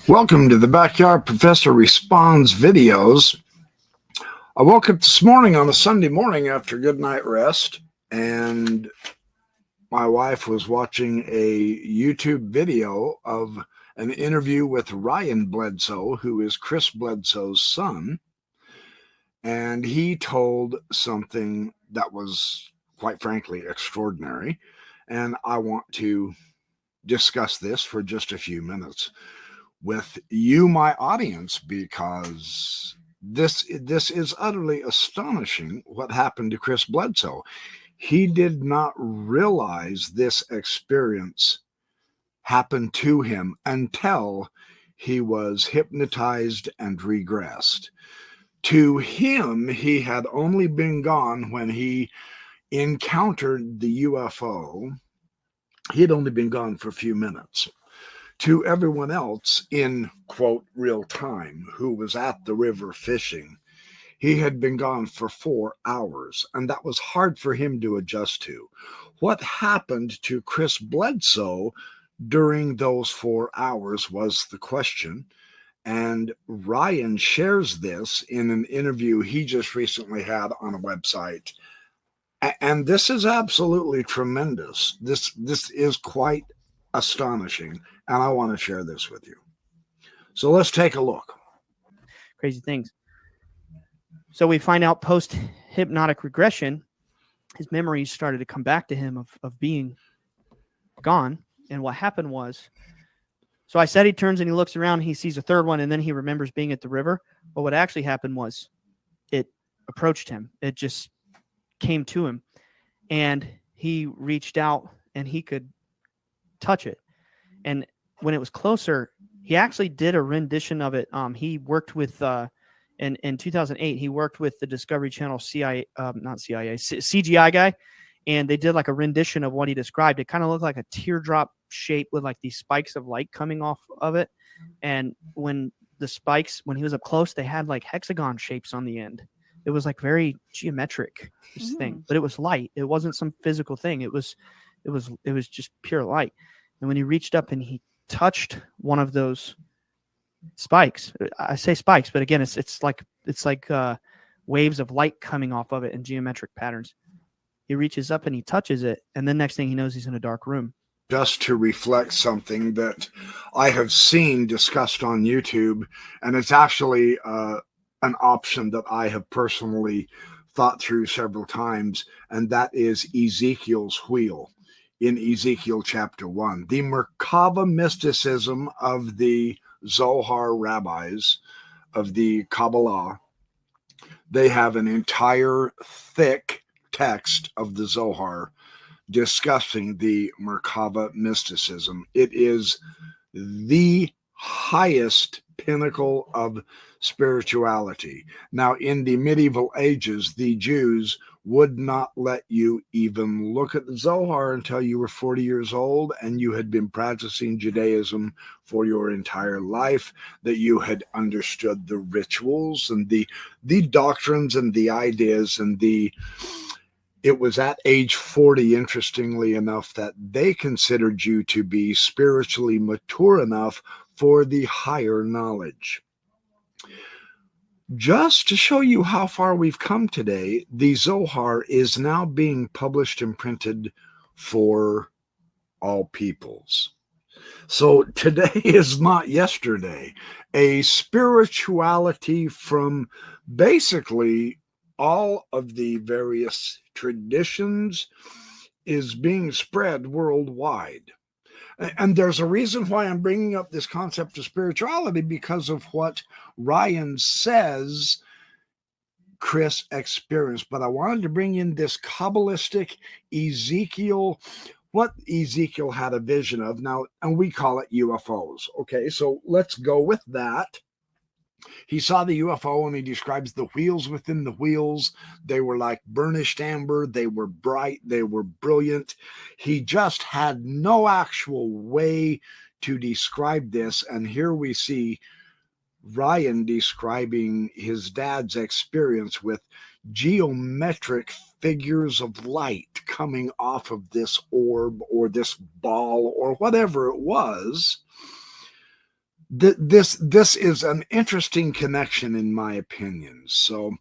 Welcome to the Backyard Professor Responds videos. I woke up this morning on a Sunday morning after a good night rest, and my wife was watching a YouTube video of an interview with Ryan Bledsoe, who is Chris Bledsoe's son, and he told something that was, quite frankly, extraordinary, and I want to discuss this for just a few minutes with you, my audience, because this is utterly astonishing what happened to Chris Bledsoe. He did not realize this experience happened to him until he was hypnotized and regressed. To him, he had only been gone when he encountered the UFO. He had only been gone for a few minutes. To everyone else in, quote, real time, who was at the river fishing, he had been gone for 4 hours, and that was hard for him to adjust to. What happened to Chris Bledsoe during those 4 hours was the question, and Ryan shares this in an interview he just recently had on a website. And this is absolutely tremendous. This is quite astonishing, and I want to share this with you. So let's take a look. Crazy things. So we find out post-hypnotic regression, his memories started to come back to him of being gone. And what happened was, so I said he turns and he looks around, he sees a third one, and then he remembers being at the river. But what actually happened was it approached him. It just came to him. And he reached out and he could touch it. And when it was closer, he actually did a rendition of it. He worked with in 2008, he worked with the Discovery Channel CGI guy, and they did like a rendition of what he described. It kind of looked like a teardrop shape with like these spikes of light coming off of it. And when he was up close, they had like hexagon shapes on the end. It was like very geometric, this thing, but it was light. It wasn't some physical thing. It was just pure light. And when he reached up and he touched one of those spikes, I say spikes, but again, it's like waves of light coming off of it in geometric patterns. He reaches up and he touches it, and then next thing he knows, he's in a dark room. Just to reflect something that I have seen discussed on YouTube, and it's actually an option that I have personally thought through several times, and that is Ezekiel's wheel. In Ezekiel chapter 1, the Merkava mysticism of the Zohar rabbis of the Kabbalah, they have an entire thick text of the Zohar discussing the Merkava mysticism. It is the highest pinnacle of spirituality. Now, in the medieval ages, the Jews would not let you even look at the Zohar until you were 40 years old and you had been practicing Judaism for your entire life, that you had understood the rituals and the doctrines and the ideas, and it was at age 40, interestingly enough, that they considered you to be spiritually mature enough for the higher knowledge. Just to show you how far we've come today, the Zohar is now being published and printed for all peoples. So today is not yesterday. A spirituality from basically all of the various traditions is being spread worldwide. And there's a reason why I'm bringing up this concept of spirituality, because of what Ryan says Chris experienced. But I wanted to bring in this Kabbalistic Ezekiel, what Ezekiel had a vision of now, and we call it UFOs. Okay, so let's go with that. He saw the UFO and he describes the wheels within the wheels. They were like burnished amber. They were bright. They were brilliant. He just had no actual way to describe this. And here we see Ryan describing his dad's experience with geometric figures of light coming off of this orb or this ball or whatever it was. This is an interesting connection, in my opinion. So,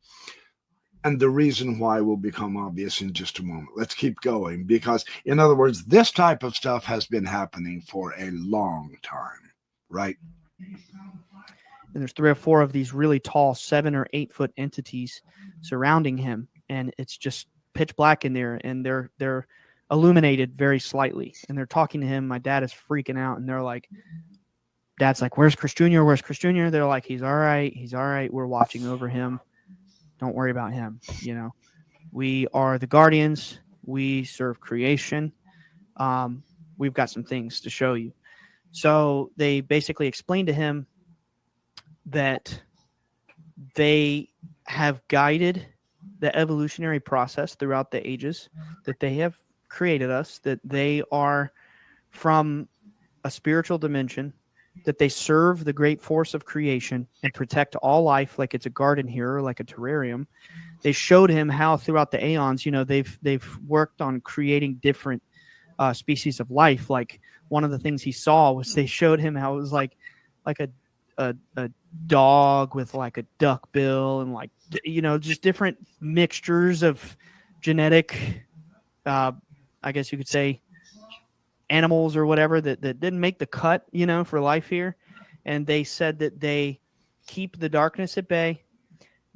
and the reason why will become obvious in just a moment. Let's keep going, because, in other words, this type of stuff has been happening for a long time, right? And there's 3 or 4 of these really tall 7 or 8 foot entities surrounding him, and it's just pitch black in there, and they're illuminated very slightly, and they're talking to him. My dad is freaking out, and they're like, Dad's like, "Where's Chris Jr.? Where's Chris Jr.?" They're like, He's all right. We're watching over him. Don't worry about him. You know, we are the guardians. We serve creation. We've got some things to show you. So they basically explained to him that they have guided the evolutionary process throughout the ages, that they have created us, that they are from a spiritual dimension, that they serve the great force of creation and protect all life like it's a garden here, like a terrarium. They showed him how throughout the aeons, they've worked on creating different species of life. Like one of the things he saw was they showed him how it was like a dog with like a duck bill and just different mixtures of genetic, I guess you could say, animals or whatever that didn't make the cut, for life here. And they said that they keep the darkness at bay,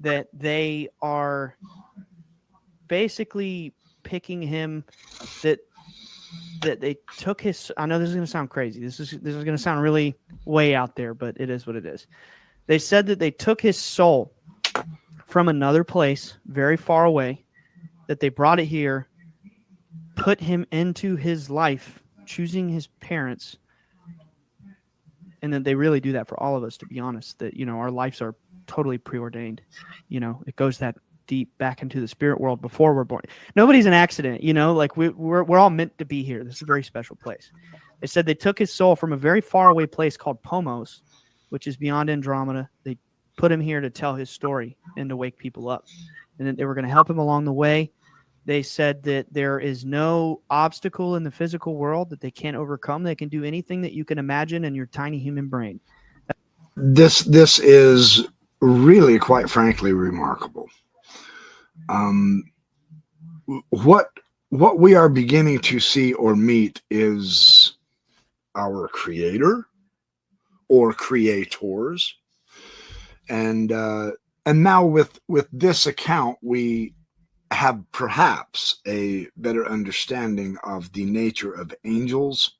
that they are basically picking him, that they took his, I know this is going to sound crazy. This is going to sound really way out there, but it is what it is. They said that they took his soul from another place very far away, that they brought it here, put him into his life, choosing his parents, and that they really do that for all of us, to be honest, that, our lives are totally preordained. It goes that deep back into the spirit world before we're born. Nobody's an accident, like we're all meant to be here. This is a very special place. They said they took his soul from a very far away place called Pomos, which is beyond Andromeda. They put him here to tell his story and to wake people up, and that they were going to help him along the way. They said that there is no obstacle in the physical world that they can't overcome. They can do anything that you can imagine in your tiny human brain. This is really, quite frankly, remarkable. What we are beginning to see or meet is our creator or creators, and now with this account, we have perhaps a better understanding of the nature of angels.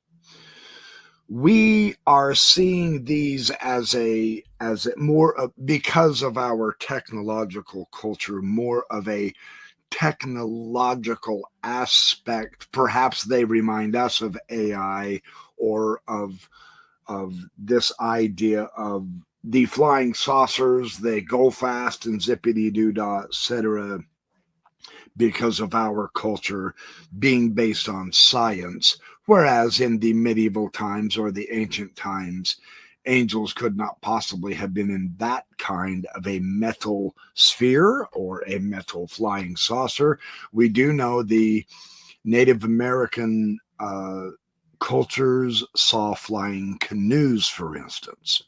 We are seeing these as a more because of our technological culture, more of a technological aspect. Perhaps they remind us of AI or of this idea of the flying saucers. They go fast and zippity doo dah, etc., because of our culture being based on science, whereas in the medieval times or the ancient times, angels could not possibly have been in that kind of a metal sphere or a metal flying saucer. We do know the Native American cultures saw flying canoes, for instance.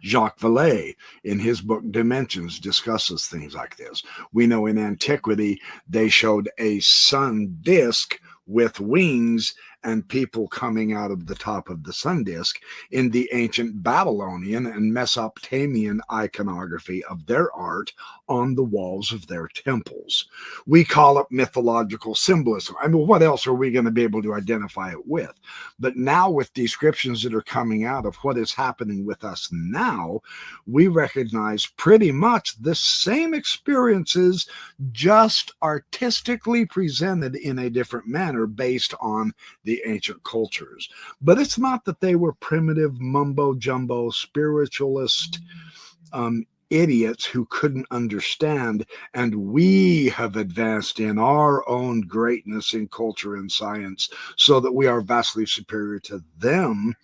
Jacques Vallée, in his book Dimensions, discusses things like this. We know in antiquity, they showed a sun disk with wings and people coming out of the top of the sun disk in the ancient Babylonian and Mesopotamian iconography of their art on the walls of their temples. We call it mythological symbolism. I mean, what else are we going to be able to identify it with? But now with descriptions that are coming out of what is happening with us now, we recognize pretty much the same experiences, just artistically presented in a different manner based on the ancient cultures. But it's not that they were primitive mumbo jumbo spiritualist idiots who couldn't understand, and we have advanced in our own greatness in culture and science so that we are vastly superior to them.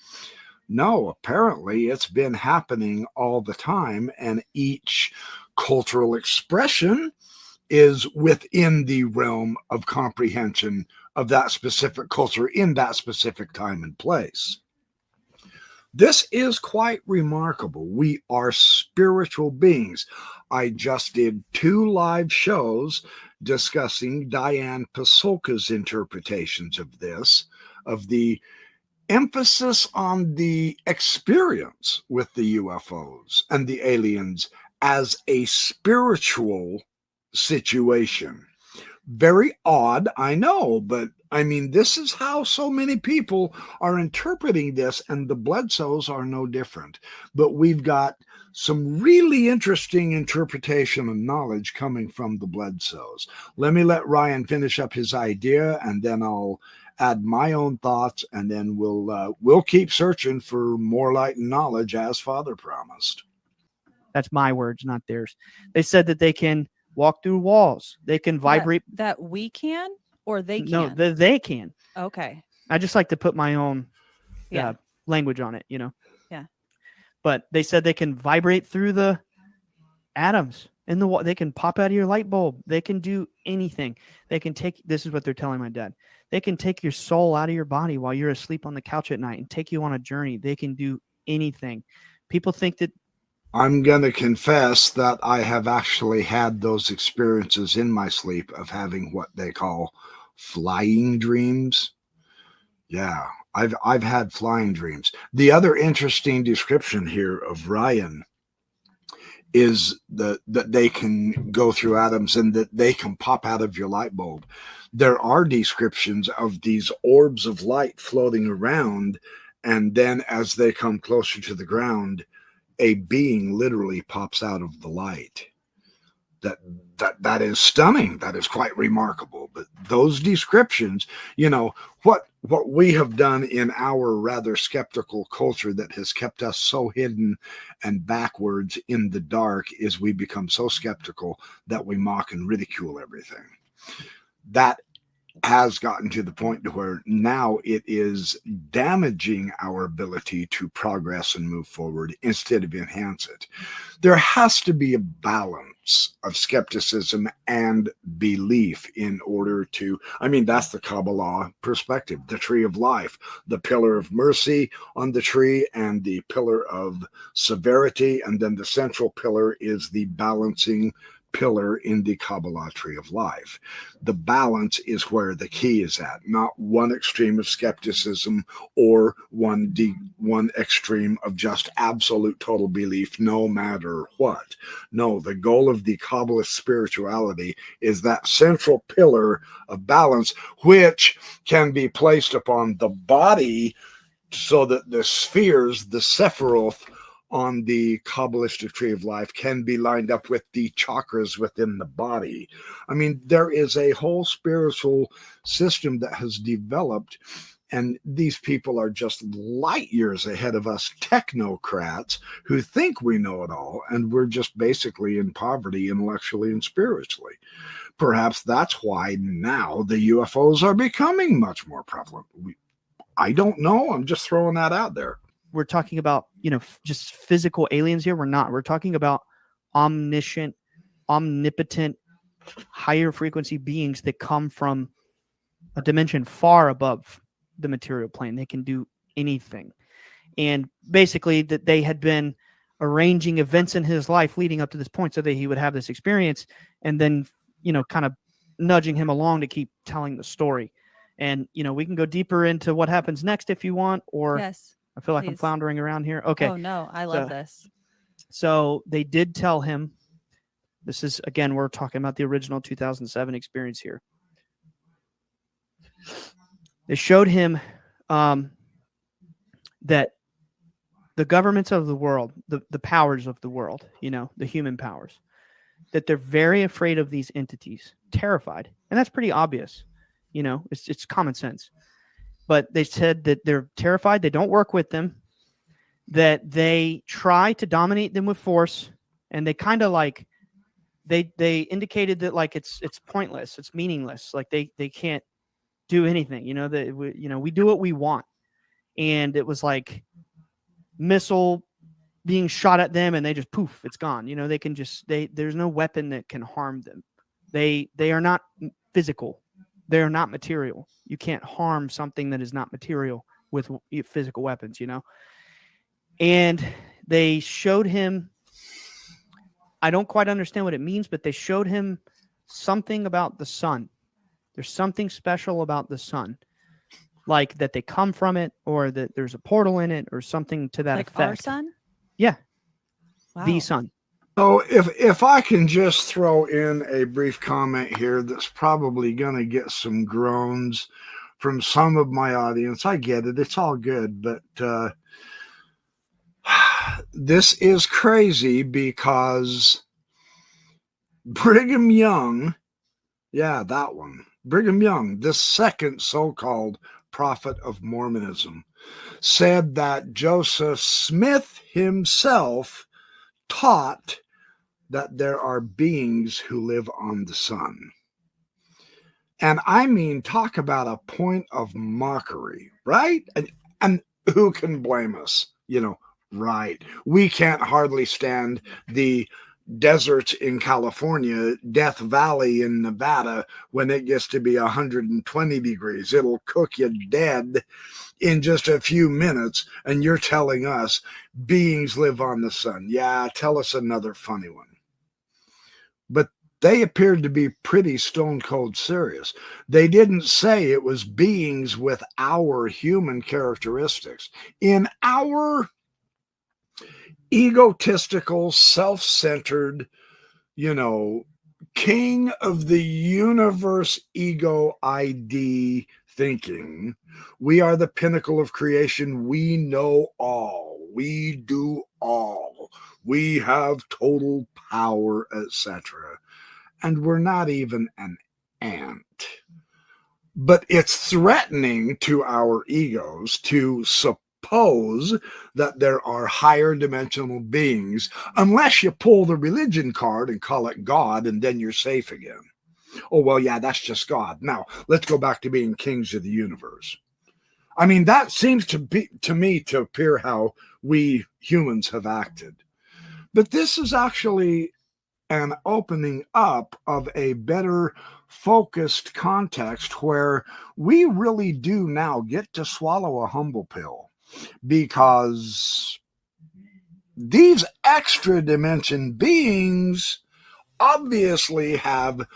No, apparently it's been happening all the time, and each cultural expression is within the realm of comprehension of that specific culture in that specific time and place. This is quite remarkable. We are spiritual beings. I just did 2 live shows discussing Diane Pasulka's interpretations of this, of the emphasis on the experience with the UFOs and the aliens as a spiritual situation. Very odd, I know, but I mean, this is how so many people are interpreting this, and the Bledsoes are no different. But we've got some really interesting interpretation and knowledge coming from the Bledsoes. Let me let Ryan finish up his idea, and then I'll add my own thoughts, and then we'll keep searching for more light and knowledge as Father promised. That's my words, not theirs. They said that they can walk through walls. They can vibrate. That we can, or they can? No, they can. Okay. I just like to put my own language on it, Yeah. But they said they can vibrate through the atoms in the wall. They can pop out of your light bulb. They can do anything. They can take, this is what they're telling my dad. They can take your soul out of your body while you're asleep on the couch at night and take you on a journey. They can do anything. People think that. I'm going to confess that I have actually had those experiences in my sleep of having what they call flying dreams. Yeah, I've had flying dreams. The other interesting description here of Ryan is that they can go through atoms and that they can pop out of your light bulb. There are descriptions of these orbs of light floating around, and then as they come closer to the ground, a being literally pops out of the light. That is stunning. That is quite remarkable. But those descriptions, what we have done in our rather skeptical culture that has kept us so hidden and backwards in the dark is we become so skeptical that we mock and ridicule everything. That has gotten to the point to where now it is damaging our ability to progress and move forward instead of enhance it. There has to be a balance of skepticism and belief in order to, that's the Kabbalah perspective, the tree of life, the pillar of mercy on the tree and the pillar of severity. And then the central pillar is the balancing pillar in the Kabbalah tree of life. The balance is where the key is at, not one extreme of skepticism or one extreme of just absolute total belief no matter what. No, the goal of the Kabbalist spirituality is that central pillar of balance, which can be placed upon the body so that the spheres, the Sephiroth, on the Kabbalistic tree of life can be lined up with the chakras within the body. There is a whole spiritual system that has developed, and these people are just light years ahead of us technocrats who think we know it all, and we're just basically in poverty intellectually and spiritually. Perhaps that's why now the UFOs are becoming much more prevalent. I don't know. I'm just throwing that out there. We're talking about, just physical aliens here. We're not. We're talking about omniscient, omnipotent, higher frequency beings that come from a dimension far above the material plane. They can do anything. And basically that they had been arranging events in his life leading up to this point so that he would have this experience, and then, kind of nudging him along to keep telling the story. And, we can go deeper into what happens next if you want, or yes. I feel like I'm floundering around here. Okay. Oh, no. I love this. So they did tell him, this is, again, we're talking about the original 2007 experience here. They showed him that the governments of the world, the powers of the world, the human powers, that they're very afraid of these entities, terrified. And that's pretty obvious. It's common sense. But they said that they're terrified. They don't work with them, that they try to dominate them with force. And they kind of like, they indicated that like, it's pointless. It's meaningless. Like they can't do anything, we do what we want. And it was like missile being shot at them and they just poof, it's gone. They can just, there's no weapon that can harm them. They are not physical. They are not material. You can't harm something that is not material with physical weapons, And they showed him, I don't quite understand what it means, but they showed him something about the sun. There's something special about the sun, like that they come from it, or that there's a portal in it, or something to that Like effect. our sun? Yeah. Wow. The sun. So if I can just throw in a brief comment here that's probably going to get some groans from some of my audience. I get it. It's all good. But this is crazy because Brigham Young, yeah, that one, Brigham Young, the second so-called prophet of Mormonism, said that Joseph Smith himself taught that there are beings who live on the sun. And I mean, talk about a point of mockery, right? And who can blame us? You know, right. We can't hardly stand the deserts in California, Death Valley in Nevada, when it gets to be 120 degrees. It'll cook you dead in just a few minutes, and you're telling us beings live on the sun. Yeah, tell us another funny one. But they appeared to be pretty stone cold serious. They didn't say it was beings with our human characteristics. In our egotistical, self-centered, king of the universe ego ID thinking, we are the pinnacle of creation. We know all. We do all. We have total power, etc. And we're not even an ant. But it's threatening to our egos to suppose that there are higher dimensional beings, unless you pull the religion card and call it God, and then you're safe again. Oh, well, yeah, that's just God. Now, let's go back to being kings of the universe. I mean, that seems to me to appear how we humans have acted. But this is actually an opening up of a better focused context where we really do now get to swallow a humble pill, because these extra dimension beings obviously have,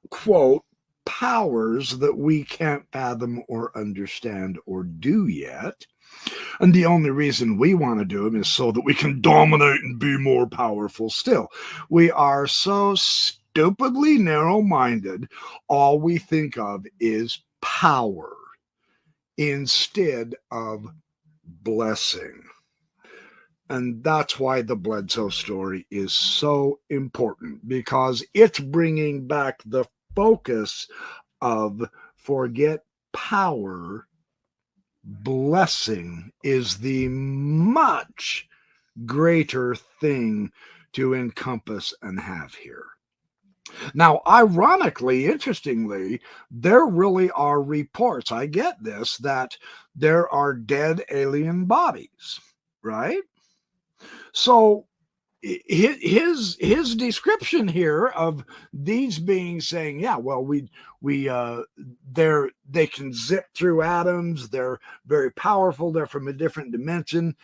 quote, powers that we can't fathom or understand or do yet. And the only reason we want to do them is so that we can dominate and be more powerful still. We are so stupidly narrow-minded, all we think of is power instead of blessing. And that's why the Bledsoe story is so important, because it's bringing back the focus of forget power. Blessing is the much greater thing to encompass and have here. Now, ironically, interestingly, there really are reports, I get this, that there are dead alien bodies, right? So his description here of these beings saying, yeah, well, they can zip through atoms, they're very powerful, they're from a different dimension,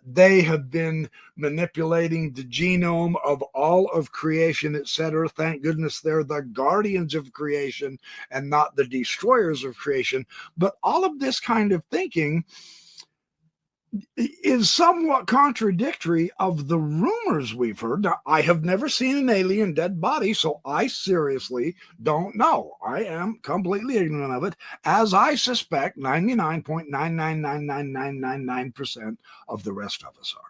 they have been manipulating the genome of all of creation, etc. Thank goodness they're the guardians of creation and not the destroyers of creation. But all of this kind of thinking is somewhat contradictory of the rumors we've heard. Now, I have never seen an alien dead body, so I seriously don't know. I am completely ignorant of it, as I suspect 99.9999999% of the rest of us are.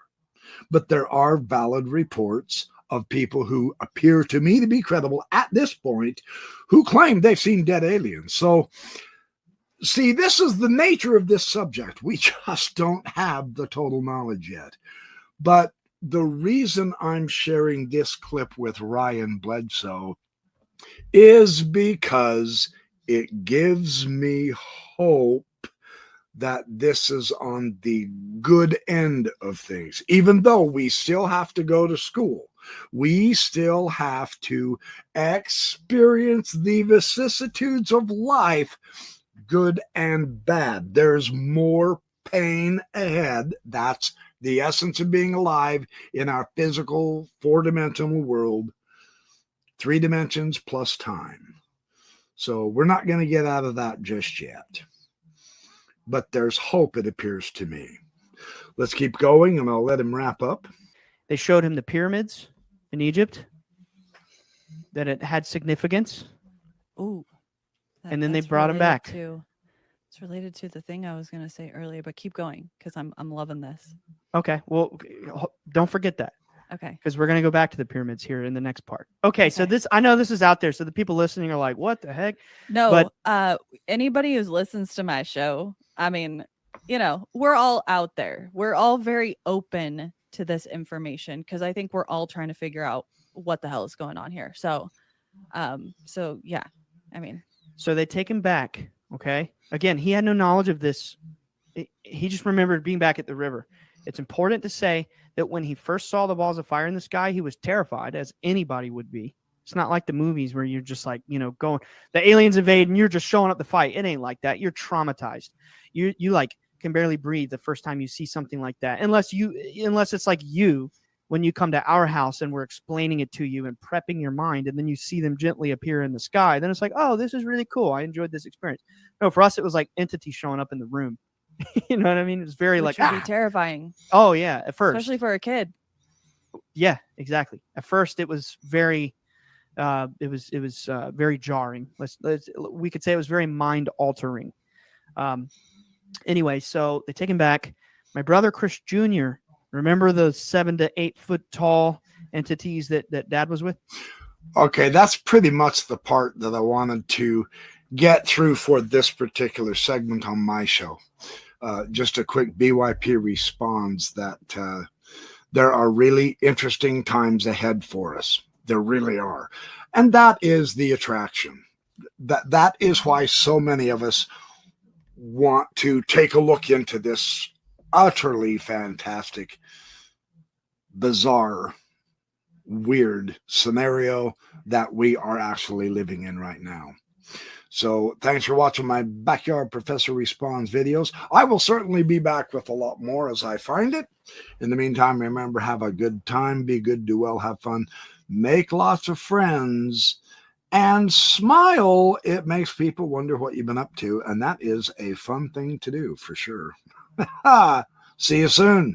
But there are valid reports of people who appear to me to be credible at this point who claim they've seen dead aliens. So, see, this is the nature of this subject. We just don't have the total knowledge yet. But the reason I'm sharing this clip with Ryan Bledsoe is because it gives me hope that this is on the good end of things. Even though we still have to go to school, we still have to experience the vicissitudes of life, good and bad. There's more pain ahead. That's the essence of being alive in our physical 4-dimensional world, 3 dimensions plus time. So we're not going to get out of that just yet. But there's hope, it appears to me. Let's keep going, and I'll let him wrap up. They showed him the pyramids in Egypt, that it had significance. Ooh. And then they that's brought him related back. It's related to the thing I was going to say earlier, but keep going because I'm loving this. Okay. Well, don't forget that, Okay. because we're going to go back to the pyramids here in the next part. Okay. So this, I know this is out there. So the people listening are like, what the heck? No, anybody who listens to my show, I mean, you know, we're all out there. We're all very open to this information because I think we're all trying to figure out what the hell is going on here. So yeah, I mean. So they take him back. Okay. Again, he had no knowledge of this. He just remembered being back at the river. It's important to say that when he first saw the balls of fire in the sky, he was terrified, as anybody would be. It's not like the movies where you're just like, you know, going, the aliens invade and you're just showing up to fight. It ain't like that. You're traumatized. You like can barely breathe the first time you see something like that. Unless it's like you, when you come to our house and we're explaining it to you and prepping your mind, and then you see them gently appear in the sky, then it's like, oh, this is really cool. I enjoyed this experience. No, for us, it was like entities showing up in the room. You know what I mean? It was very Which like, would be terrifying. Oh yeah. At first. Especially for a kid. Yeah, exactly. At first it was very, very jarring. We could say it was very mind altering. Anyway, so they take him back. My brother Chris Jr., remember the 7 to 8 foot tall entities that Dad was with? Okay, that's pretty much the part that I wanted to get through for this particular segment on my show. Just a quick BYP response that there are really interesting times ahead for us. There really are. And that is the attraction. That is why so many of us want to take a look into this utterly fantastic, bizarre, weird scenario that we are actually living in right now. So thanks for watching my Backyard Professor Responds videos. I will certainly be back with a lot more as I find it. In the meantime, remember, have a good time, be good, do well, have fun, make lots of friends, and smile. It makes people wonder what you've been up to, and that is a fun thing to do for sure. See you soon.